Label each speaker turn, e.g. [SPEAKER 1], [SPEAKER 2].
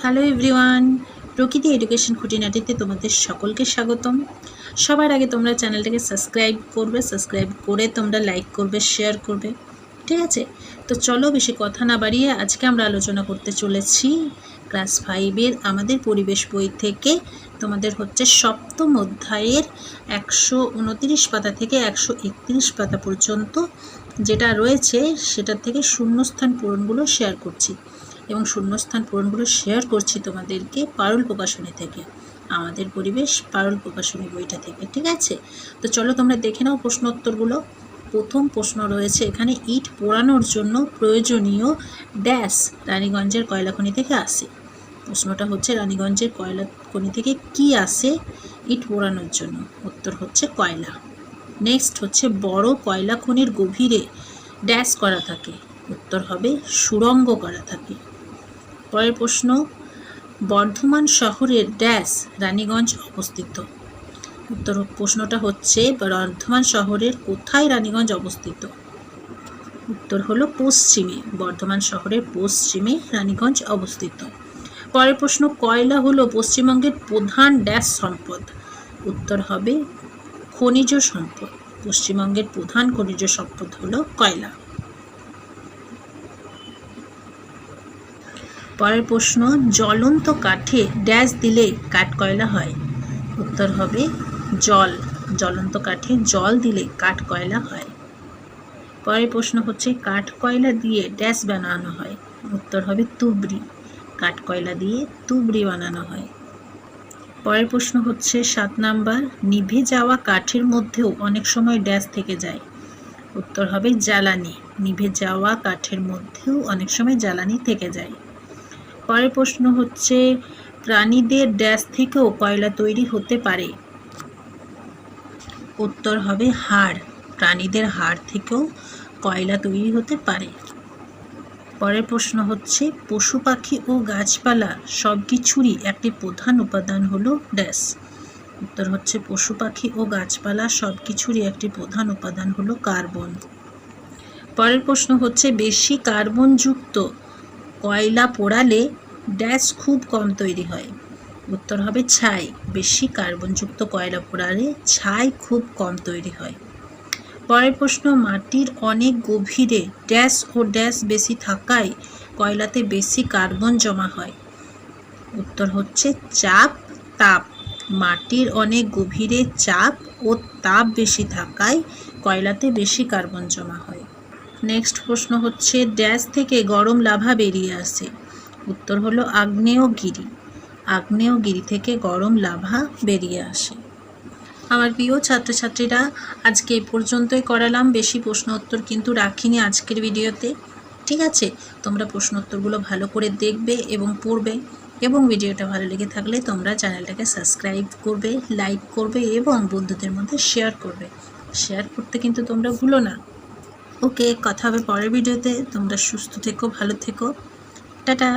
[SPEAKER 1] Hello everyone, প্রকৃতি education খুঁটিনাটিতে তোমাদের সকলকে স্বাগতম। সবার আগে তোমরা চ্যানেলটাকে সাবস্ক্রাইব করে তোমরা লাইক করবে, শেয়ার করবে, ঠিক আছে? তো চলো বেশি কথা না বাড়িয়ে আজকে আমরা আলোচনা করতে চলেছি ক্লাস 5-এর আমাদের পরিবেশ বই থেকে তোমাদের হচ্ছে সপ্তম অধ্যায়ের 129 পাতা থেকে 131 পাতা পর্যন্ত যেটা রয়েছে সেটা থেকে শূন্যস্থান পূরণগুলো শেয়ার করছি এবং শূন্যস্থান পূরণগুলো শেয়ার করছি তোমাদেরকে পারুল প্রকাশনী থেকে, আমাদের পরিবেশ পারুল প্রকাশনী বইটা থেকে, ঠিক আছে? তো চলো তোমরা দেখে নাও প্রশ্নোত্তরগুলো। প্রথম প্রশ্ন রয়েছে এখানে, ইট পোড়ানোর জন্য প্রয়োজনীয় ড্যাশ রানীগঞ্জের কয়লা খনি থেকে আসে। প্রশ্নটা হচ্ছে রানীগঞ্জের কয়লা খনি থেকে কি আসে ইট পোড়ানোর জন্য? উত্তর হচ্ছে কয়লা। নেক্সট হচ্ছে, বড় কয়লা খনির গভীরে ড্যাশ করা থাকে। উত্তর হবে সুড়ঙ্গ করা থাকে। পরের প্রশ্ন, বর্ধমান শহরের ড্যাশ রানীগঞ্জ অবস্থিত। উত্তর প্রশ্নটা হচ্ছে, বর্ধমান শহরের কোথায় রানীগঞ্জ অবস্থিত? উত্তর হলো পশ্চিমে, বর্ধমান শহরের পশ্চিমে রানীগঞ্জ অবস্থিত। পরের প্রশ্ন, কয়লা হলো পশ্চিমবঙ্গের প্রধান ড্যাশ সম্পদ। উত্তর হবে খনিজ সম্পদ। পশ্চিমবঙ্গের প্রধান খনিজ সম্পদ হলো কয়লা। পরের প্রশ্ন, জ্বলন্ত কাঠে ড্যাশ দিলে কাঠ কয়লা হয়। উত্তর হবে জল। জ্বলন্ত কাঠে জল দিলে কাঠ কয়লা হয়। পরের প্রশ্ন হচ্ছে, কাঠ কয়লা দিয়ে ড্যাশ বানানো হয়। উত্তর হবে তুবড়ি। কাঠ কয়লা দিয়ে তুবড়ি বানানো হয়। পরের প্রশ্ন হচ্ছে 7 নাম্বার, নিভে যাওয়া কাঠের মধ্যেও অনেক সময় ড্যাশ থেকে যায়। উত্তর হবে জ্বালানি। নিভে যাওয়া কাঠের মধ্যেও অনেক সময় জ্বালানি থেকে যায়। পরের প্রশ্ন হচ্ছে, প্রাণীদের ড্যাশ থেকেও কয়লা তৈরি হতে পারে। উত্তর হবে হাড়। প্রাণীদের হাড় থেকেও কয়লা তৈরি হতে পারে। পরের প্রশ্ন হচ্ছে, পশু পাখি ও গাছপালা সব কিছুরই একটি প্রধান উপাদান হলো ড্যাশ। উত্তর হচ্ছে, পশু পাখি ও গাছপালা সব কিছুরই একটি প্রধান উপাদান হলো কার্বন। পরের প্রশ্ন হচ্ছে, বেশি কার্বনযুক্ত কয়লা পোড়ালে ড্যাশ খুব কম তৈরি হয়। উত্তর হবে ছাই। বেশি কার্বনযুক্ত কয়লা পোড়ালে ছাই খুব কম তৈরি হয়। পরের প্রশ্ন, মাটির অনেক গভীরে ড্যাশ ও ড্যাশ বেশি থাকায় কয়লাতে বেশি কার্বন জমা হয়। উত্তর হচ্ছে চাপ, তাপ। মাটির অনেক গভীরে চাপ ও তাপ বেশি থাকায় কয়লাতে বেশি কার্বন জমা হয়। নেক্সট প্রশ্ন হচ্ছে, ড্যাশ থেকে গরম লাভা বেরিয়ে আসে। উত্তর হলো আগ্নেয়গিরি। আগ্নেয়গিরি থেকে গরম লাভা বেরিয়ে আসে। আমার প্রিয় ছাত্রছাত্রীরা, আজকে এই পর্যন্তই করালাম। বেশি প্রশ্ন উত্তর কিন্তু রাখিনি আজকের ভিডিওতে, ঠিক আছে? তোমরা প্রশ্ন উত্তরগুলো ভালো করে দেখবে এবং পড়বে, এবং ভিডিওটা ভালো লেগে থাকলে তোমরা চ্যানেলটাকে সাবস্ক্রাইব করবে, লাইক করবে এবং বন্ধুদের মধ্যে শেয়ার করবে। শেয়ার করতে কিন্তু তোমরা ভুলো না। ওকে, কথা হবে পরের ভিডিওতে। তোমরা সুস্থ থেকো, ভালো থেকো, টাটা।